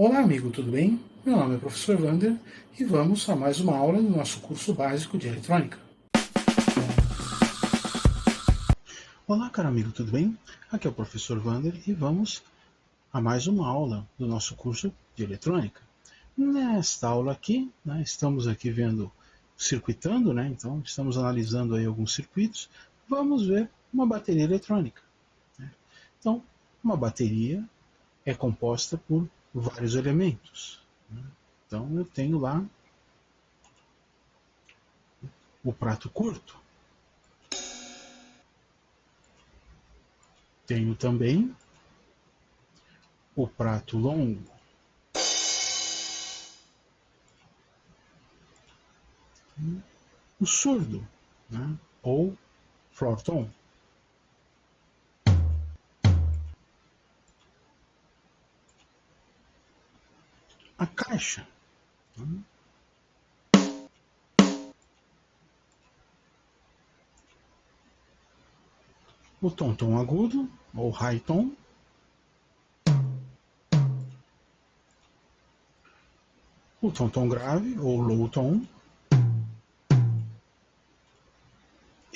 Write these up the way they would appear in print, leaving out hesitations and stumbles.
Olá, amigo, tudo bem? Meu nome é o professor Wander e vamos a mais uma aula do nosso curso básico de eletrônica. Olá, caro amigo, tudo bem? Aqui é o professor Wander e vamos a mais uma aula do nosso curso de eletrônica. Nesta aula aqui, estamos aqui circuitando, então estamos analisando aí alguns circuitos. Vamos ver uma bateria eletrônica. Então, uma bateria é composta por vários elementos. Então, eu tenho lá o prato curto. Tenho também o prato longo. O surdo, ou floor tom. A caixa. O tom agudo, ou high tom. O tom grave, ou low tom.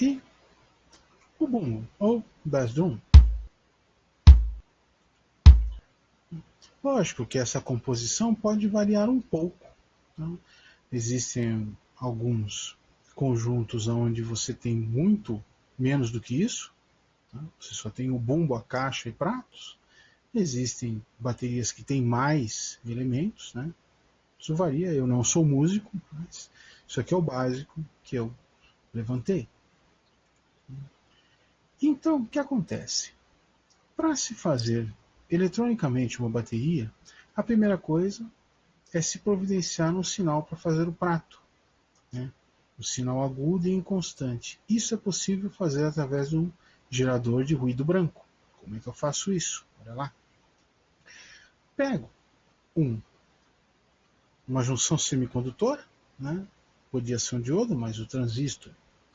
E o bumbo, ou bass drum. Lógico que essa composição pode variar um pouco. Existem alguns conjuntos onde você tem muito menos do que isso. Você só tem o bumbo, a caixa e pratos. Existem baterias que têm mais elementos, Isso varia, eu não sou músico, mas isso aqui é o básico que eu levantei. Então, o que acontece? Para se fazer eletronicamente uma bateria, a primeira coisa é se providenciar um sinal para fazer o prato. Um sinal agudo e inconstante. Isso é possível fazer através de um gerador de ruído branco. Como é que eu faço isso? Olha lá. Pego uma junção semicondutora, podia ser um diodo, mas o transistor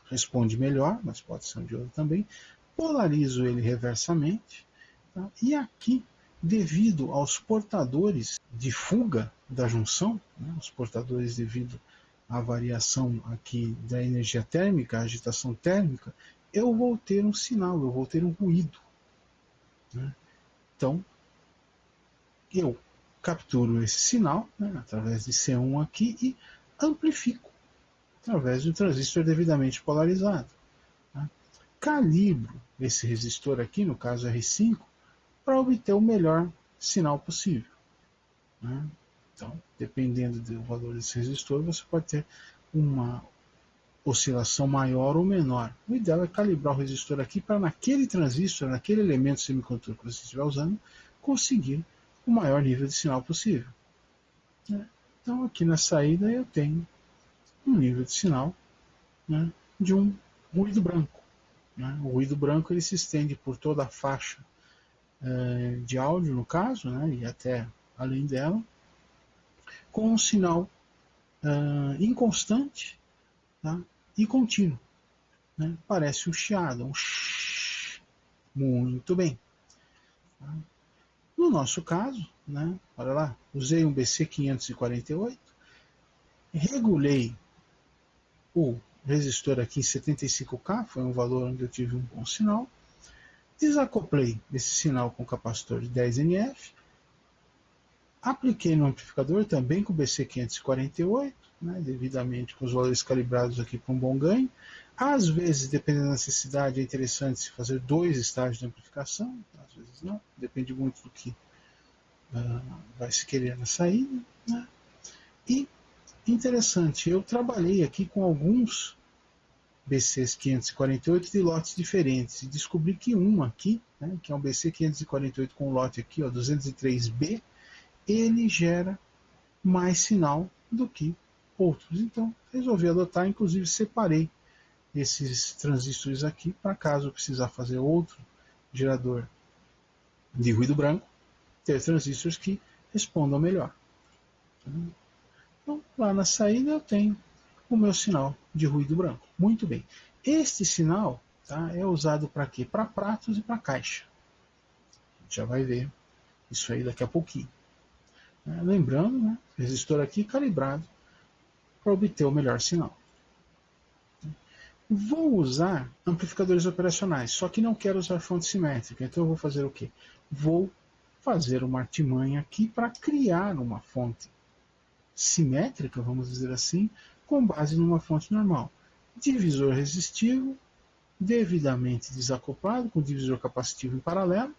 responde melhor, mas pode ser um diodo também. Polarizo ele reversamente, e aqui, devido aos portadores de fuga da junção, os portadores devido à variação aqui da energia térmica, a agitação térmica, eu vou ter um sinal, eu vou ter um ruído. Então, eu capturo esse sinal através de C1 aqui e amplifico através de um transistor devidamente polarizado. Calibro esse resistor aqui, no caso R5, para obter o melhor sinal possível. Então, dependendo do valor desse resistor, você pode ter uma oscilação maior ou menor. O ideal é calibrar o resistor aqui para naquele transistor, naquele elemento semicondutor que você estiver usando, conseguir o maior nível de sinal possível. Então, aqui na saída eu tenho um nível de sinal de um ruído branco. O ruído branco ele se estende por toda a faixa de áudio, no caso, e até além dela, com um sinal inconstante e contínuo. Parece um chiado, um shhh. Muito bem. No nosso caso, olha lá, usei um BC548, regulei o resistor aqui em 75K, foi um valor onde eu tive um bom sinal, desacoplei esse sinal com o capacitor de 10NF, apliquei no amplificador também com o BC548, devidamente com os valores calibrados aqui para um bom ganho. Às vezes, dependendo da necessidade, é interessante se fazer 2 estágios de amplificação, às vezes não, depende muito do que vai se querer na saída. E, interessante, eu trabalhei aqui com alguns BCs 548 de lotes diferentes, e descobri que um aqui, que é um BC 548 com lote aqui, 203B, ele gera mais sinal do que outros. Então, resolvi adotar, inclusive separei esses transistores aqui para caso precisar fazer outro gerador de ruído branco, ter transistores que respondam melhor. Então, lá na saída eu tenho o meu sinal de ruído branco. Muito bem. Este sinal é usado para quê? Para pratos e para caixa. A gente já vai ver isso aí daqui a pouquinho. Lembrando, né, resistor aqui calibrado para obter o melhor sinal. Vou usar amplificadores operacionais, só que não quero usar fonte simétrica. Então eu vou fazer o quê? Vou fazer uma artimanha aqui para criar uma fonte simétrica, vamos dizer assim, com base numa fonte normal. Divisor resistivo, devidamente desacoplado, com divisor capacitivo em paralelo,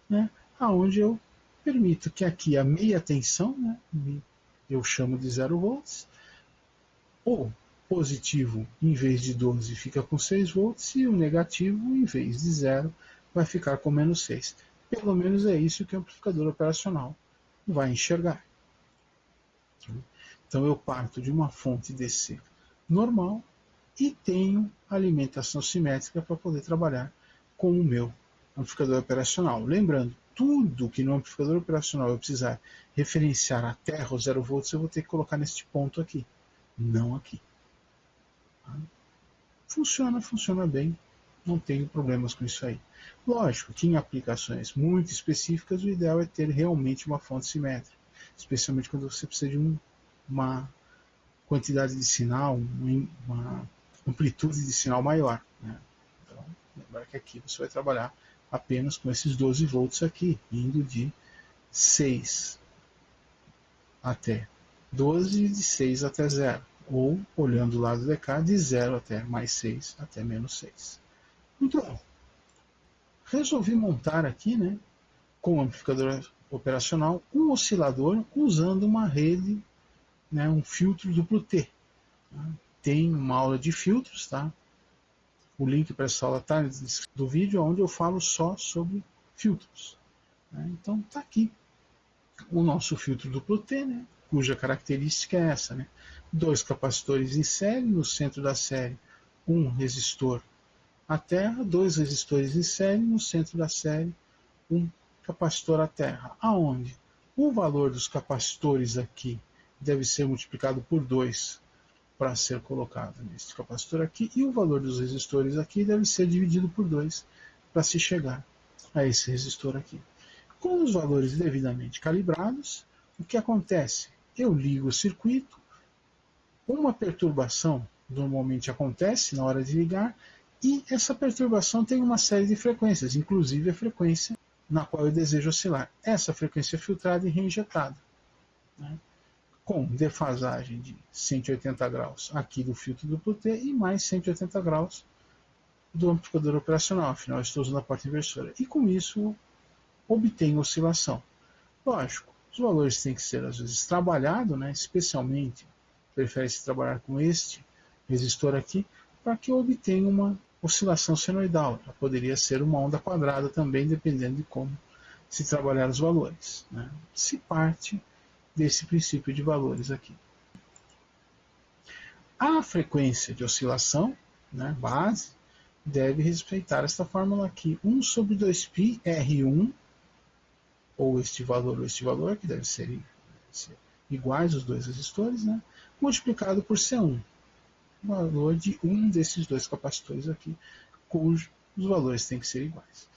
né, aonde eu permito que aqui a meia tensão, né, eu chamo de 0 volts, o positivo, em vez de 12, fica com 6 volts, e o negativo, em vez de 0, vai ficar com menos 6. Pelo menos é isso que o amplificador operacional vai enxergar. Então eu parto de uma fonte DC normal e tenho alimentação simétrica para poder trabalhar com o meu amplificador operacional. Lembrando, tudo que no amplificador operacional eu precisar referenciar a terra ou 0 volts, eu vou ter que colocar neste ponto aqui, não aqui. Funciona bem, não tenho problemas com isso aí. Lógico que em aplicações muito específicas o ideal é ter realmente uma fonte simétrica, especialmente quando você precisa de uma quantidade de sinal, uma amplitude de sinal maior. Né? Então, lembrar que aqui você vai trabalhar apenas com esses 12 volts aqui, indo de 6 até 12 e de 6 até 0. Ou, olhando o lado de cá, de 0 até mais 6 até menos 6. Muito bom. Resolvi montar aqui, né, com o amplificador operacional, um oscilador usando uma rede, né, um filtro duplo T. Tem uma aula de filtros, tá? O link para essa aula está na descrição do vídeo, onde eu falo só sobre filtros. Então está aqui o nosso filtro duplo T, né, cuja característica é essa, né? 2 capacitores em série, no centro da série um resistor à terra, 2 resistores em série, no centro da série um capacitor à terra, aonde o valor dos capacitores aqui deve ser multiplicado por 2 para ser colocado neste capacitor aqui, e o valor dos resistores aqui deve ser dividido por 2 para se chegar a esse resistor aqui. Com os valores devidamente calibrados, o que acontece? Eu ligo o circuito, uma perturbação normalmente acontece na hora de ligar, e essa perturbação tem uma série de frequências, inclusive a frequência na qual eu desejo oscilar. Essa frequência é filtrada e reinjetada, né, com defasagem de 180 graus aqui do filtro duplo T e mais 180 graus do amplificador operacional, afinal estou usando a porta inversora. E com isso obtenho oscilação. Lógico, os valores têm que ser às vezes trabalhados, né, especialmente prefere-se trabalhar com este resistor aqui, para que eu obtenha uma oscilação senoidal. Ela poderia ser uma onda quadrada também, dependendo de como se trabalhar os valores. Né? Se parte desse princípio de valores aqui. A frequência de oscilação, né, base, deve respeitar esta fórmula aqui, 1 sobre 2π R1, ou este valor, que deve ser iguais os dois resistores, né, multiplicado por C1, o valor de um desses dois capacitores aqui, cujos valores têm que ser iguais.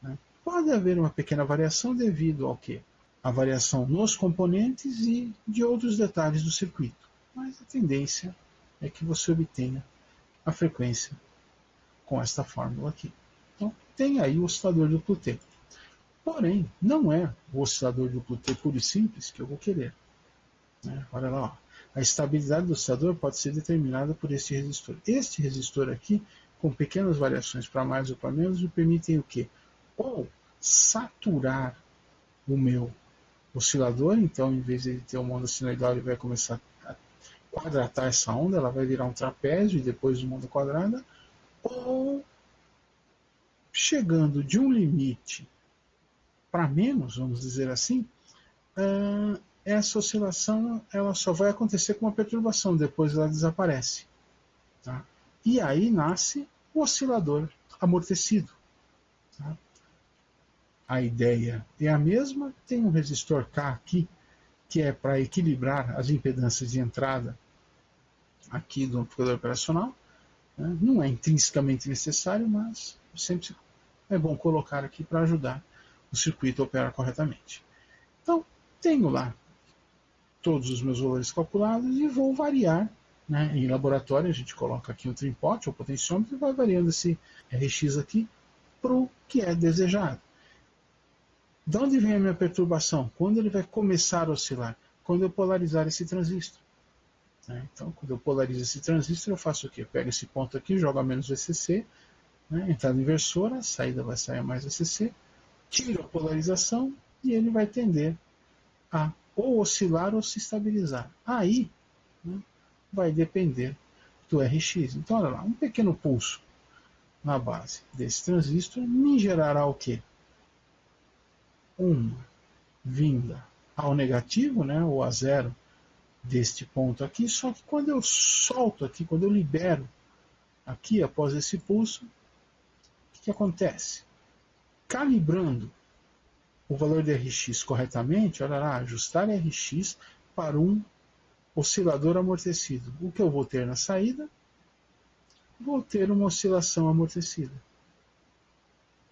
Né. Pode haver uma pequena variação devido ao quê? A variação nos componentes e de outros detalhes do circuito. Mas a tendência é que você obtenha a frequência com esta fórmula aqui. Então, tem aí o oscilador duplo T. Porém, não é o oscilador duplo T puro e simples que eu vou querer. Né? Olha lá, ó. A estabilidade do oscilador pode ser determinada por este resistor. Este resistor aqui, com pequenas variações para mais ou para menos, me permitem o quê? Ou saturar o meu oscilador, então em vez de ele ter uma onda sinoidal, ele vai começar a quadratar essa onda, ela vai virar um trapézio e depois uma onda quadrada, ou chegando de um limite para menos, vamos dizer assim, essa oscilação ela só vai acontecer com uma perturbação, depois ela desaparece. Tá? E aí nasce o oscilador amortecido. Tá? A ideia é a mesma, tem um resistor K aqui, que é para equilibrar as impedâncias de entrada aqui do amplificador operacional. Né? Não é intrinsecamente necessário, mas sempre é bom colocar aqui para ajudar o circuito a operar corretamente. Então, tenho lá todos os meus valores calculados e vou variar, né? Em laboratório a gente coloca aqui o trim-pot, o potenciômetro, e vai variando esse Rx aqui para o que é desejado. De onde vem a minha perturbação? Quando ele vai começar a oscilar? Quando eu polarizar esse transistor. Então, quando eu polarizo esse transistor, eu faço o quê? Eu pego esse ponto aqui, jogo a menos VCC, né? Entrada inversora, a saída vai sair a mais VCC, tiro a polarização e ele vai tender a ou oscilar ou se estabilizar. Aí, né, vai depender do Rx. Então, olha lá, um pequeno pulso na base desse transistor me gerará o quê? Uma vinda ao negativo, né, ou a zero deste ponto aqui, só que quando eu solto aqui, quando eu libero aqui após esse pulso, o que acontece? Calibrando o valor de Rx corretamente, olha lá, ajustar Rx para um oscilador amortecido. O que eu vou ter na saída? Vou ter uma oscilação amortecida.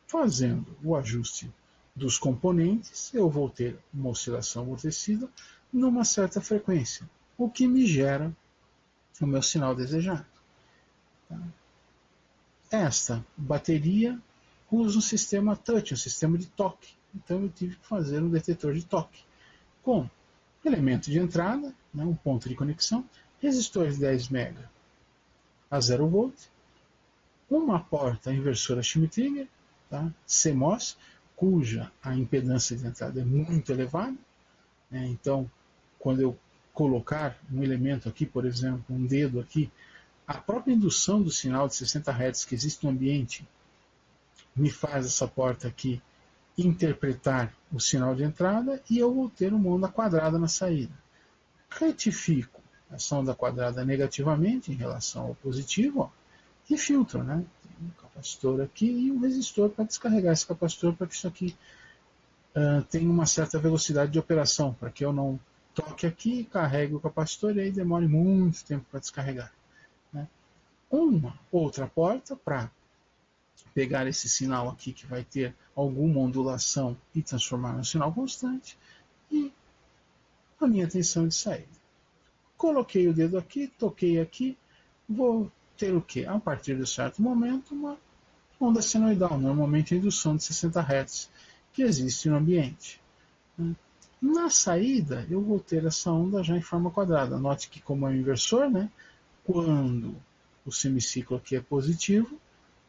Fazendo o ajuste dos componentes, eu vou ter uma oscilação amortecida numa certa frequência, o que me gera o meu sinal desejado. Esta bateria usa um sistema touch, um sistema de toque. Então eu tive que fazer um detetor de toque com elemento de entrada, né, um ponto de conexão, resistor de 10 mega a 0 volt, uma porta inversora Schmitt-Trigger, tá, CMOS, cuja a impedância de entrada é muito elevada, né, então quando eu colocar um elemento aqui, por exemplo, um dedo aqui, a própria indução do sinal de 60 Hz que existe no ambiente me faz essa porta aqui interpretar o sinal de entrada e eu vou ter uma onda quadrada na saída. Retifico essa onda quadrada negativamente em relação ao positivo, ó, e filtro, né? Tem um capacitor aqui e um resistor para descarregar esse capacitor para que isso aqui tenha uma certa velocidade de operação, para que eu não toque aqui, carregue o capacitor e aí demore muito tempo para descarregar. Né? Uma outra porta para pegar esse sinal aqui que vai ter alguma ondulação e transformar em um sinal constante, e a minha tensão de saída. Coloquei o dedo aqui, toquei aqui, vou ter o quê? A partir de um certo momento, uma onda senoidal, normalmente a indução de 60 Hz, que existe no ambiente. Na saída, eu vou ter essa onda já em forma quadrada. Note que como é um inversor, né, quando o semiciclo aqui é positivo,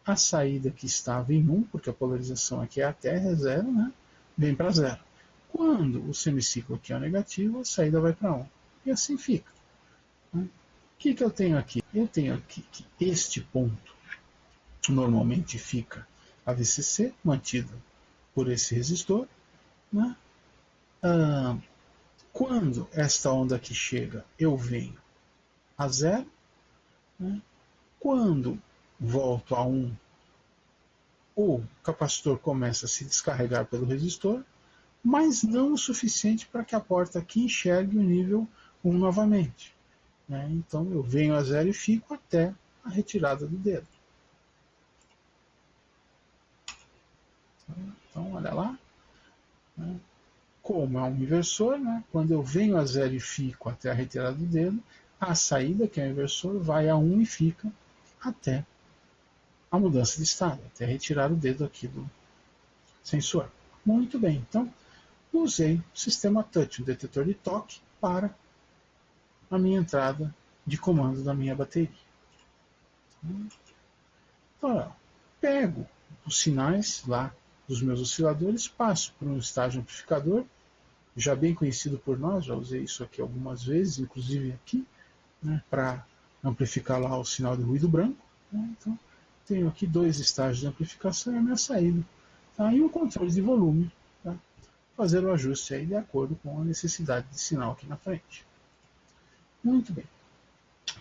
a saída que estava em 1, porque a polarização aqui é a terra, é 0, né, vem para 0. Quando o semiciclo aqui é negativo, a saída vai para 1. E assim fica. O que eu tenho aqui? Eu tenho aqui que este ponto normalmente fica a VCC, mantida por esse resistor. Né? Quando esta onda aqui chega, eu venho a 0. Né? Quando volto a 1, o capacitor começa a se descarregar pelo resistor, mas não o suficiente para que a porta aqui enxergue o nível 1 novamente. Né? Então eu venho a 0 e fico até a retirada do dedo. Então olha lá. Né? Como é um inversor, né? Quando eu venho a 0 e fico até a retirada do dedo, a saída, que é o inversor, vai a 1 e fica até a mudança de estado, até retirar o dedo aqui do sensor. Muito bem, então usei o sistema touch, um detetor de toque, para a minha entrada de comando da minha bateria. Então, pego os sinais lá dos meus osciladores, passo por um estágio amplificador, já bem conhecido por nós, já usei isso aqui algumas vezes, inclusive aqui, né, para amplificar lá o sinal de ruído branco. Né? Então, tenho aqui 2 estágios de amplificação e a minha saída. Tá? E um controle de volume, tá? Fazer o ajuste aí de acordo com a necessidade de sinal aqui na frente. Muito bem.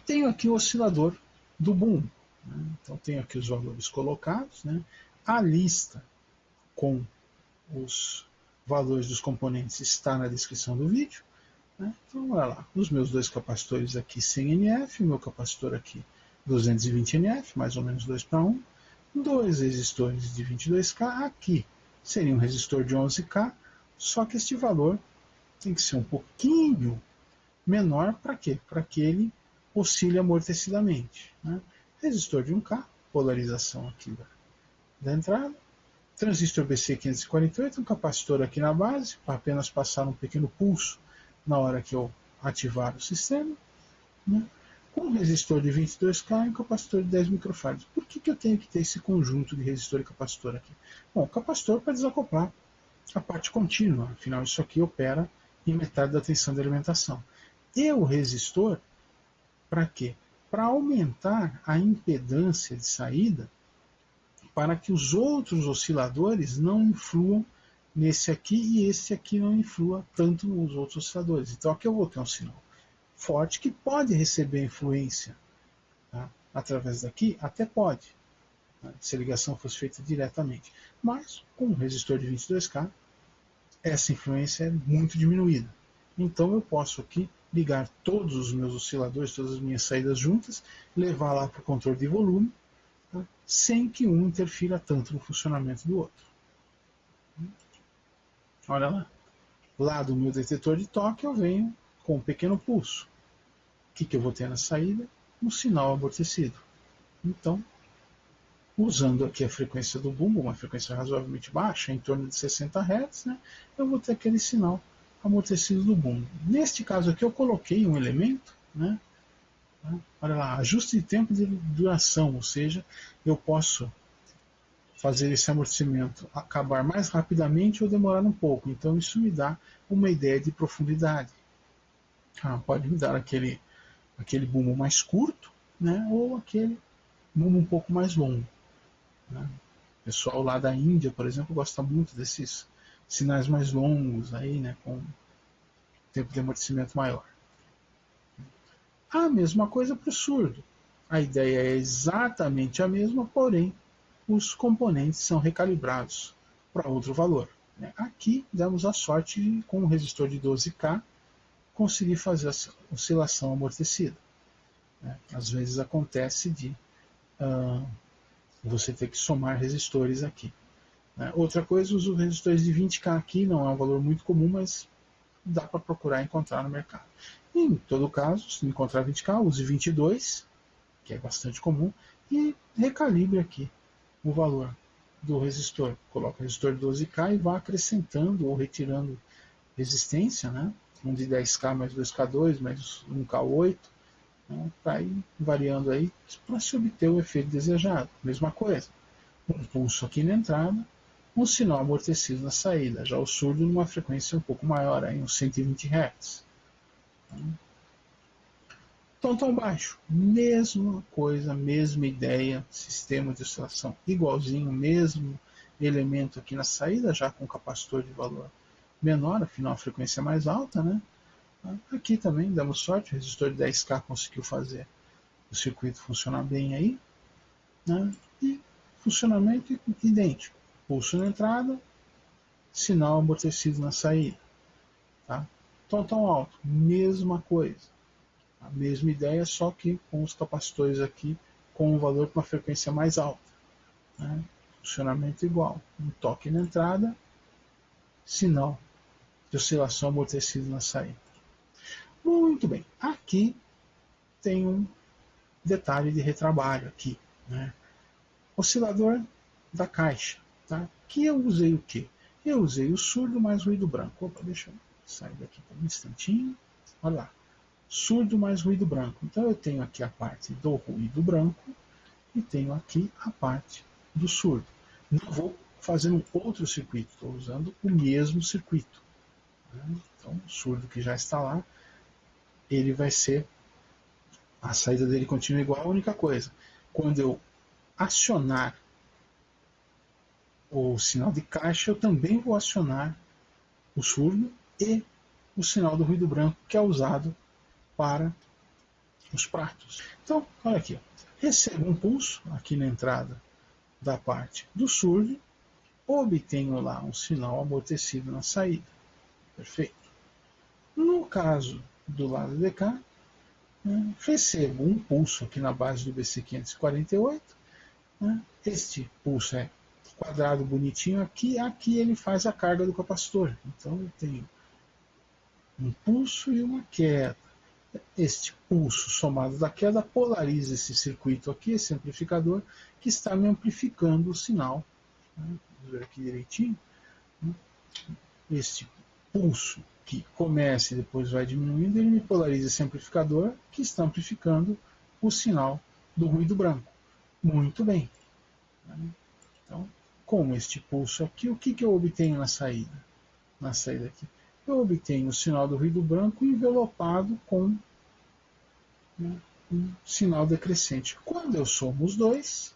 Tenho aqui o oscilador do boom. Né? Então, tenho aqui os valores colocados. Né? A lista com os valores dos componentes está na descrição do vídeo. Né? Então, olha lá, os meus 2 capacitores aqui 100 NF, o meu capacitor aqui 220 NF, mais ou menos 2 para 1, 2 resistores de 22K, aqui seria um resistor de 11K, só que este valor tem que ser um pouquinho menor para quê? Para que ele oscile amortecidamente. Né? Resistor de 1K, polarização aqui da entrada. Transistor BC548, um capacitor aqui na base, para apenas passar um pequeno pulso na hora que eu ativar o sistema. Né? Com um resistor de 22K e um capacitor de 10 microfarads. Por que eu tenho que ter esse conjunto de resistor e capacitor aqui? Bom, o capacitor para desacoplar a parte contínua, afinal isso aqui opera em metade da tensão de alimentação. E o resistor, para quê? Para aumentar a impedância de saída para que os outros osciladores não influam nesse aqui e esse aqui não influa tanto nos outros osciladores. Então aqui eu vou ter um sinal forte que pode receber influência. Tá? Através daqui, até pode, tá? Se a ligação fosse feita diretamente. Mas com um resistor de 22K, essa influência é muito diminuída. Então eu posso aqui ligar todos os meus osciladores, todas as minhas saídas juntas, levar lá para o controle de volume, tá? Sem que um interfira tanto no funcionamento do outro. Olha lá. Lá do meu detetor de toque eu venho com um pequeno pulso. O que eu vou ter na saída? Um sinal amortecido. Então, usando aqui a frequência do bumbo, uma frequência razoavelmente baixa, em torno de 60 Hz, né, eu vou ter aquele sinal amortecido do bumbo. Neste caso aqui eu coloquei um elemento, né, olha lá, ajuste de tempo de duração, ou seja, eu posso fazer esse amortecimento acabar mais rapidamente ou demorar um pouco. Então isso me dá uma ideia de profundidade. Pode me dar aquele bumbo mais curto, né, ou aquele bumbo um pouco mais longo. Né? O pessoal lá da Índia, por exemplo, gosta muito desses sinais mais longos, aí, né, com tempo de amortecimento maior. A mesma coisa para o surdo. A ideia é exatamente a mesma, porém os componentes são recalibrados para outro valor. Aqui damos a sorte de, com um resistor de 12K, conseguir fazer a oscilação amortecida. Às vezes acontece de você ter que somar resistores aqui. Outra coisa, uso resistores de 20K aqui, não é um valor muito comum, mas dá para procurar encontrar no mercado. E, em todo caso, se não encontrar 20K, use 22, que é bastante comum, e recalibre aqui o valor do resistor. Coloca o resistor de 12K e vá acrescentando ou retirando resistência, né? Um de 10K mais 2K2 mais 1K8, né? Para ir variando aí para se obter o efeito desejado. Mesma coisa, um pulso aqui na entrada, um sinal amortecido na saída, já o surdo numa frequência um pouco maior, aí, uns 120 Hz. Tom baixo, mesma coisa, mesma ideia, sistema de oscilação igualzinho, mesmo elemento aqui na saída, já com capacitor de valor menor, afinal a frequência é mais alta, né? Aqui também damos sorte, o resistor de 10K conseguiu fazer o circuito funcionar bem aí, né? E funcionamento idêntico, pulso na entrada, sinal amortecido na saída, tá? Tom alto, mesma coisa. A mesma ideia, só que com os capacitores aqui com um valor com uma frequência mais alta. Né? Funcionamento igual. Um toque na entrada, sinal de oscilação amortecido na saída. Muito bem. Aqui tem um detalhe de retrabalho aqui. Né? Oscilador da caixa. Tá? Que eu usei o quê? Eu usei o surdo mais ruído branco. Opa, deixa eu sair daqui por um instantinho. Olha lá. Surdo mais ruído branco. Então eu tenho aqui a parte do ruído branco e tenho aqui a parte do surdo. Não vou fazer um outro circuito, estou usando o mesmo circuito. Então o surdo que já está lá, ele vai ser, a saída dele continua igual, a única coisa, quando eu acionar o sinal de caixa, eu também vou acionar o surdo e o sinal do ruído branco que é usado para os pratos. Então, olha aqui, recebo um pulso aqui na entrada da parte do surdo, obtenho lá um sinal amortecido na saída. Perfeito. No caso do lado de cá, recebo um pulso aqui na base do BC548. Este pulso é quadrado bonitinho aqui ele faz a carga do capacitor. Então eu tenho um pulso e uma queda. Este pulso somado da queda polariza esse circuito aqui, esse amplificador, que está me amplificando o sinal. Vamos ver aqui direitinho. Este pulso que começa e depois vai diminuindo, ele me polariza esse amplificador que está amplificando o sinal do ruído branco. Muito bem. Então, com este pulso aqui, o que eu obtenho na saída? Na saída aqui, eu obtenho o sinal do ruído branco envelopado com um sinal decrescente. Quando eu somo os dois,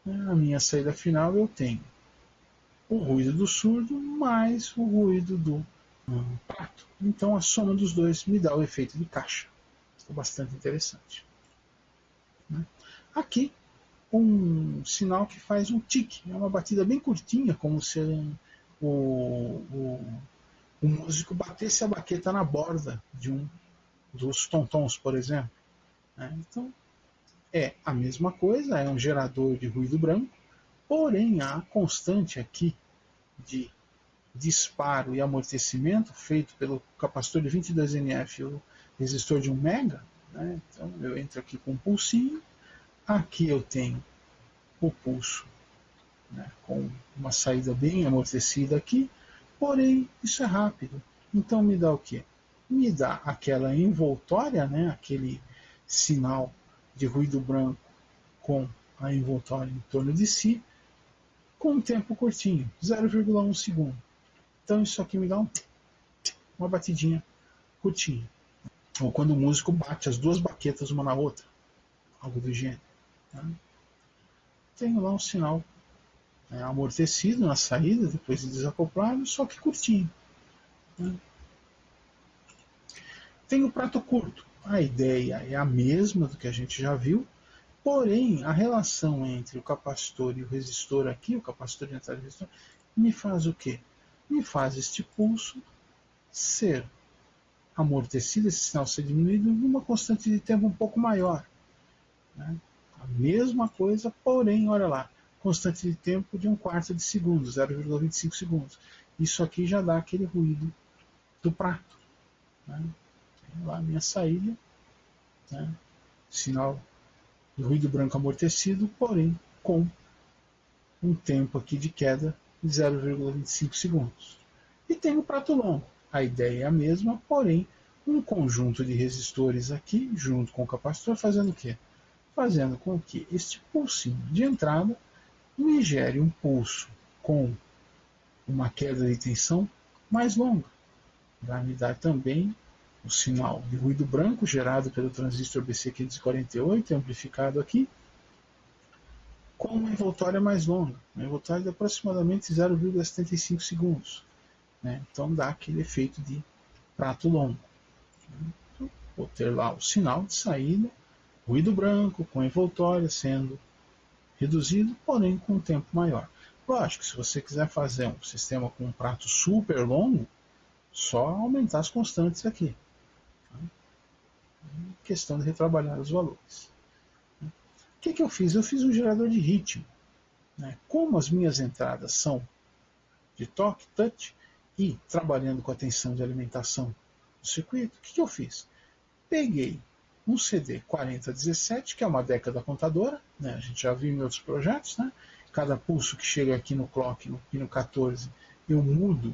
a minha saída final eu tenho o ruído do surdo mais o ruído do prato. Então a soma dos dois me dá o efeito de caixa. Isso é bastante interessante. Aqui, um sinal que faz um tique. É uma batida bem curtinha, como se o músico batesse a baqueta na borda de dos tontons, por exemplo. Então, é a mesma coisa, é um gerador de ruído branco, porém a constante aqui de disparo e amortecimento feito pelo capacitor de 22 nF e o resistor de 1 mega, então eu entro aqui com um pulsinho, aqui eu tenho o pulso com uma saída bem amortecida aqui, porém isso é rápido, então me dá o quê? Me dá aquela envoltória, aquele sinal de ruído branco com a envoltória em torno de si, com um tempo curtinho, 0,1 segundo. Então isso aqui me dá uma batidinha curtinha. Ou quando o músico bate as duas baquetas uma na outra, algo do gênero. Tenho lá um sinal amortecido na saída, depois de desacoplado, só que curtinho. Tem o prato curto. A ideia é a mesma do que a gente já viu, porém a relação entre o capacitor e o resistor aqui, o capacitor de entrada e o resistor, me faz o quê? Me faz este pulso ser amortecido, esse sinal ser diminuído numa constante de tempo um pouco maior. A mesma coisa, porém, olha lá, constante de tempo de 1/4 de segundo, 0,25 segundos. Isso aqui já dá aquele ruído do prato. Tem lá a minha saída, sinal de ruído branco amortecido, porém com um tempo aqui de queda de 0,25 segundos. E tem o prato longo. A ideia é a mesma, porém um conjunto de resistores aqui, junto com o capacitor, fazendo o quê? Fazendo com que este pulsinho de entrada me gere um pulso com uma queda de tensão mais longa. Vai me dar também o sinal de ruído branco gerado pelo transistor BC548, amplificado aqui, com uma envoltória mais longa, uma envoltória de aproximadamente 0,75 segundos. Então dá aquele efeito de prato longo. Então, vou ter lá o sinal de saída, ruído branco com envoltória sendo reduzido, porém com um tempo maior. Lógico, se você quiser fazer um sistema com um prato super longo, só aumentar as constantes aqui. Questão de retrabalhar os valores. O que eu fiz? Eu fiz um gerador de ritmo. Como as minhas entradas são de toque, touch, e trabalhando com a tensão de alimentação do circuito, o que eu fiz? Peguei um CD 4017, que é uma década contadora, a gente já viu em outros projetos, cada pulso que chega aqui no clock, no pino 14, eu mudo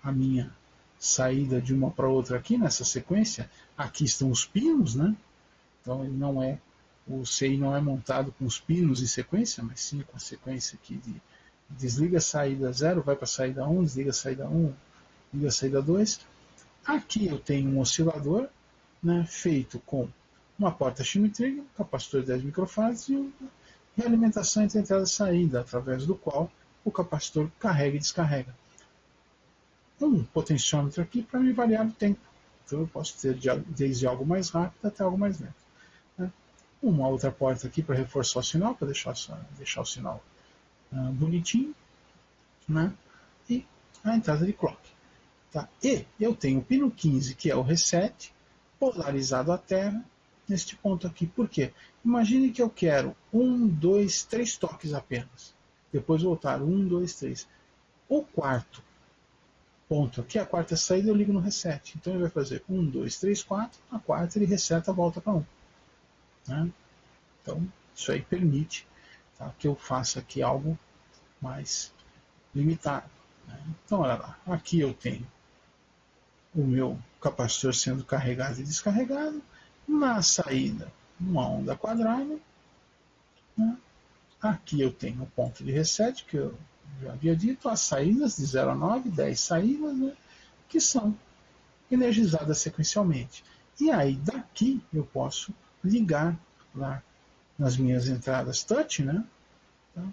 a minha saída de uma para outra aqui nessa sequência. Aqui estão os pinos, então ele não é, o CI não é montado com os pinos em sequência, mas sim com a sequência aqui de desliga a saída 0, vai para a saída 1, desliga a saída 1, liga a saída 2. Aqui eu tenho um oscilador feito com uma porta Schmitt-Trigger, capacitor de 10 microfarads e alimentação entre entrada e saída, através do qual o capacitor carrega e descarrega. Um potenciômetro aqui para me variar o tempo. Então eu posso ter desde algo mais rápido até algo mais lento. Uma outra porta aqui para reforçar o sinal, para deixar o sinal bonitinho, e a entrada de clock. E eu tenho o pino 15, que é o reset, polarizado à terra, neste ponto aqui. Por quê? Imagine que eu quero 1, 2, 3 toques apenas. Depois voltar 1, 2, 3. O quarto ponto aqui, a quarta saída eu ligo no reset. Então ele vai fazer 1, 2, 3, 4, a quarta ele reseta, volta para 1. Né? Então isso aí permite, tá, que eu faça aqui algo mais limitado. Né? Então olha lá, aqui eu tenho o meu capacitor sendo carregado e descarregado, na saída uma onda quadrada, né? Aqui eu tenho o ponto de reset, que eu já havia dito, as saídas de 0 a 9, 10 saídas, né? Que são energizadas sequencialmente. E aí daqui eu posso ligar lá nas minhas entradas touch, né? Tá? De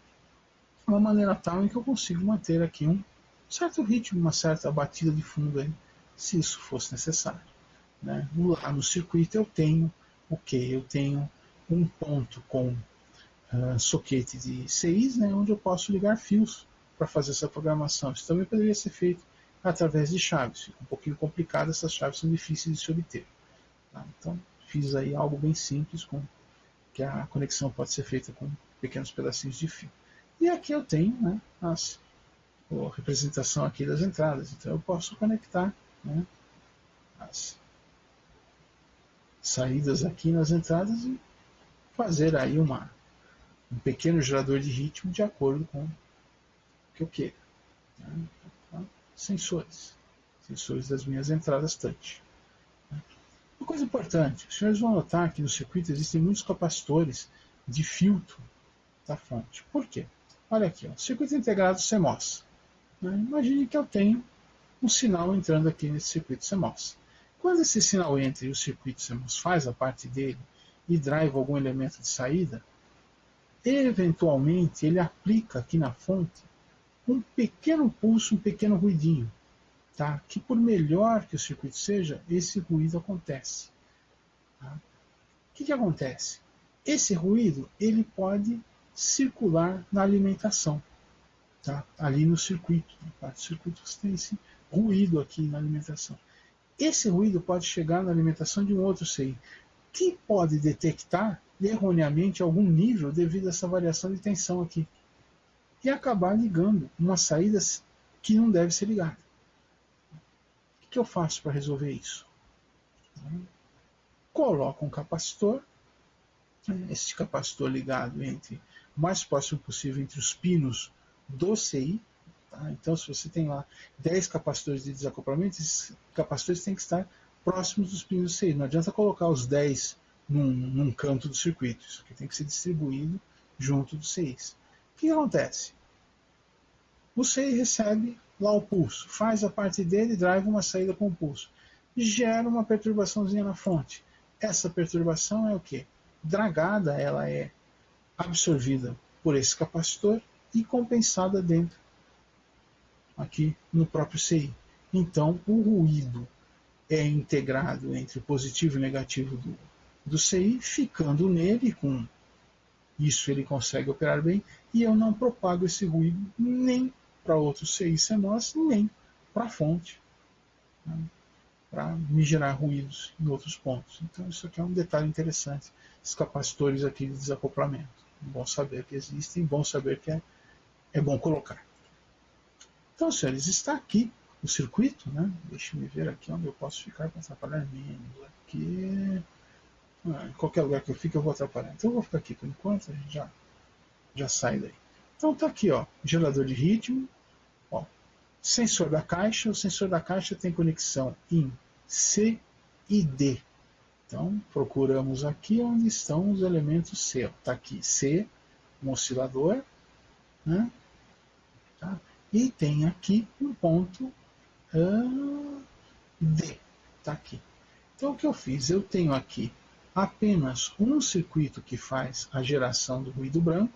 uma maneira tal em que eu consigo manter aqui um certo ritmo, uma certa batida de fundo aí, se isso fosse necessário. Né? Lá no circuito eu tenho o que? Eu tenho um ponto com soquete de CIs, né, onde eu posso ligar fios para fazer essa programação. Isso também poderia ser feito através de chaves. Fica um pouquinho complicado, essas chaves são difíceis de se obter. Tá? Então fiz aí algo bem simples, com que a conexão pode ser feita com pequenos pedacinhos de fio. E aqui eu tenho, né, a representação aqui das entradas. Então eu posso conectar, né, as saídas aqui nas entradas e fazer aí um pequeno gerador de ritmo de acordo com o que eu queira. Né? Então, sensores das minhas entradas touch. Uma coisa importante, os senhores vão notar que no circuito existem muitos capacitores de filtro da fonte. Por quê? Olha aqui, ó, circuito integrado CMOS. Né? Imagine que eu tenho um sinal entrando aqui nesse circuito CMOS. Quando esse sinal entra e o circuito CMOS faz a parte dele e drive algum elemento de saída, eventualmente ele aplica aqui na fonte um pequeno pulso, um pequeno ruidinho, tá? Que por melhor que o circuito seja, esse ruído acontece. Tá? O que acontece? Esse ruído ele pode circular na alimentação, tá? Ali no circuito, na parte do circuito você tem esse ruído aqui na alimentação. Esse ruído pode chegar na alimentação de um outro CI, que pode detectar erroneamente algum nível devido a essa variação de tensão aqui e acabar ligando uma saída que não deve ser ligada. O que eu faço para resolver isso? Coloco um capacitor, esse capacitor ligado o mais próximo possível entre os pinos do CI. Tá? Então, se você tem lá 10 capacitores de desacoplamento, esses capacitores têm que estar próximos dos pinos do CI. Não adianta colocar os 10 num canto do circuito. Isso aqui tem que ser distribuído junto dos CIs. O que acontece? O CI recebe lá o pulso, faz a parte dele, drive uma saída com o pulso. Gera uma perturbaçãozinha na fonte. Essa perturbação é o quê? Dragada, ela é absorvida por esse capacitor e compensada dentro, aqui no próprio CI. Então, o ruído é integrado entre o positivo e o negativo do CI, ficando nele, com isso ele consegue operar bem, e eu não propago esse ruído nem para outro CI CMOS, nem para a fonte, né, para me gerar ruídos em outros pontos. Então isso aqui é um detalhe interessante, esses capacitores aqui de desacoplamento. Bom saber que existem, bom saber que é bom colocar. Então, senhores, está aqui o circuito, né? Deixa-me ver aqui onde eu posso ficar para atrapalhar menos. Aqui, em qualquer lugar que eu fique eu vou atrapalhar. Então eu vou ficar aqui por enquanto, a gente já sai daí. Então está aqui, ó, gerador de ritmo, ó, sensor da caixa. O sensor da caixa tem conexão em C e D. Então procuramos aqui onde estão os elementos C. Está aqui C, um oscilador, né? Tá? E tem aqui um ponto D. Está aqui. Então o que eu fiz? Eu tenho aqui apenas um circuito que faz a geração do ruído branco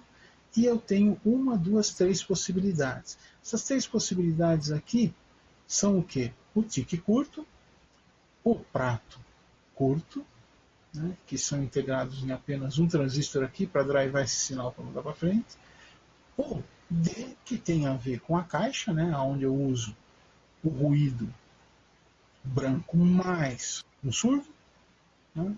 e eu tenho uma, duas, três possibilidades. Essas três possibilidades aqui são o quê? O tique curto, o prato curto, né, que são integrados em apenas um transistor aqui para drivar esse sinal para mandar para frente, o D, que tem a ver com a caixa, né, onde eu uso o ruído branco mais um surdo, né,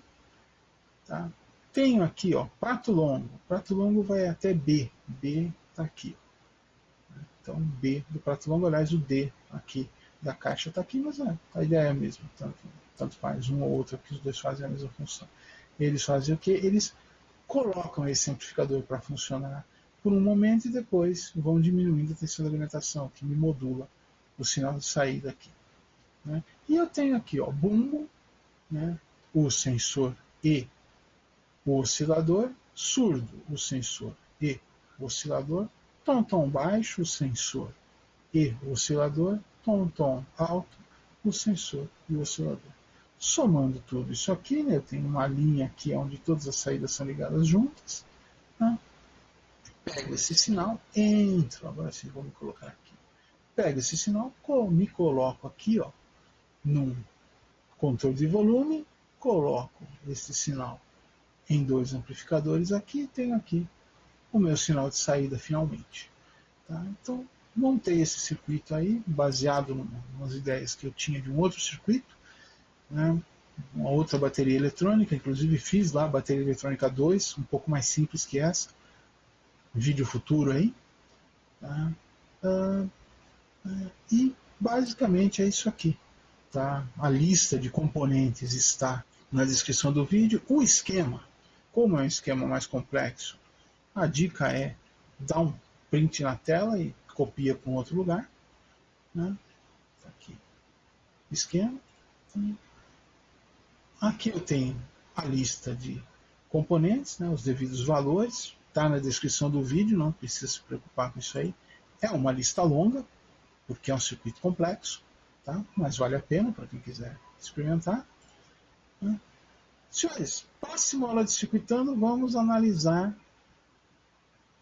tá? Tenho aqui, ó, prato longo vai até B, B está aqui. Então B do prato longo, aliás, o D aqui da caixa está aqui, mas a ideia é a mesma, tanto faz um ou outro, que os dois fazem a mesma função. Eles fazem o que? Eles colocam esse amplificador para funcionar por um momento e depois vão diminuindo a tensão de alimentação, que me modula o sinal de saída aqui. Né? E eu tenho aqui, ó, bumbo, né, o sensor e o oscilador, surdo, o sensor e o oscilador, tom baixo, o sensor e o oscilador, tom alto, o sensor e o oscilador. Somando tudo isso aqui, né, eu tenho uma linha aqui onde todas as saídas são ligadas juntas. Né? Pego esse sinal, entro, agora sim vou me colocar aqui. Pego esse sinal, me coloco aqui, ó, num controle de volume, coloco esse sinal em dois amplificadores aqui e tenho aqui o meu sinal de saída finalmente. Tá? Então, montei esse circuito aí, baseado em umas ideias que eu tinha de um outro circuito, né? Uma outra bateria eletrônica, inclusive fiz lá a bateria eletrônica 2, um pouco mais simples que essa, vídeo futuro aí. Tá? E basicamente é isso aqui. Tá? A lista de componentes está na descrição do vídeo. O esquema, como é um esquema mais complexo, a dica é dar um print na tela e copia para um outro lugar. Né? Tá aqui. Esquema. Aqui eu tenho a lista de componentes, né, os devidos valores. Está na descrição do vídeo, não precisa se preocupar com isso aí. É uma lista longa, porque é um circuito complexo, tá? Mas vale a pena para quem quiser experimentar. Né? Senhores, próxima aula de circuitando, vamos analisar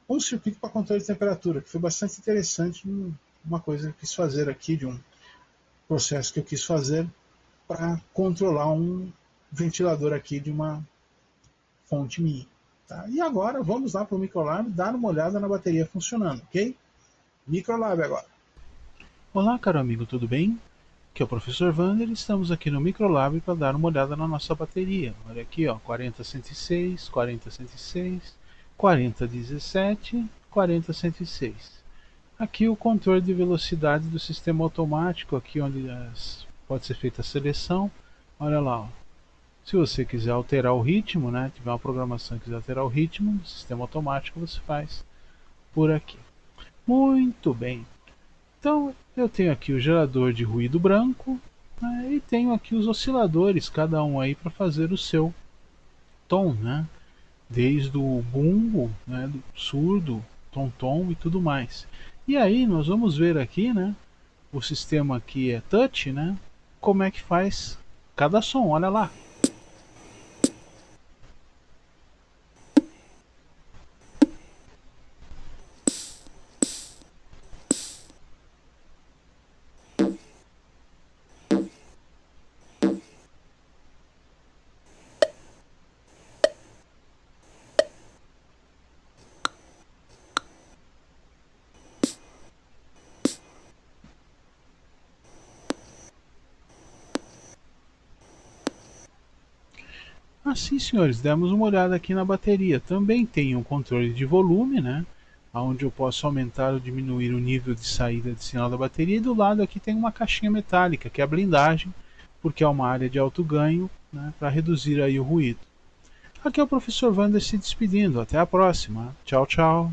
um circuito para controle de temperatura, que foi bastante interessante, uma coisa que eu quis fazer aqui, de um processo que eu quis fazer para controlar um ventilador aqui de uma fonte minha. Tá? E agora vamos lá para o Microlab dar uma olhada na bateria funcionando, ok? Microlab agora. Olá, caro amigo, tudo bem? Aqui é o professor Vander e estamos aqui no Microlab para dar uma olhada na nossa bateria. Olha aqui, ó, 40-106, 40-106, 40-17, 40-106. Aqui o controle de velocidade do sistema automático, aqui onde pode ser feita a seleção. Olha lá, ó. Se você quiser alterar o ritmo, né, tiver uma programação e quiser alterar o ritmo do sistema automático, você faz por aqui. Muito bem. Então eu tenho aqui o gerador de ruído branco, né, e tenho aqui os osciladores, cada um aí para fazer o seu tom, né? Desde o bumbo, né, do surdo, tom e tudo mais. E aí nós vamos ver aqui, né, o sistema aqui é touch, né, como é que faz cada som, olha lá. Assim, senhores, demos uma olhada aqui na bateria. Também tem um controle de volume, né, onde eu posso aumentar ou diminuir o nível de saída de sinal da bateria. E do lado aqui tem uma caixinha metálica, que é a blindagem, porque é uma área de alto ganho, né, para reduzir aí o ruído. Aqui é o professor Vander se despedindo. Até a próxima. Tchau, tchau.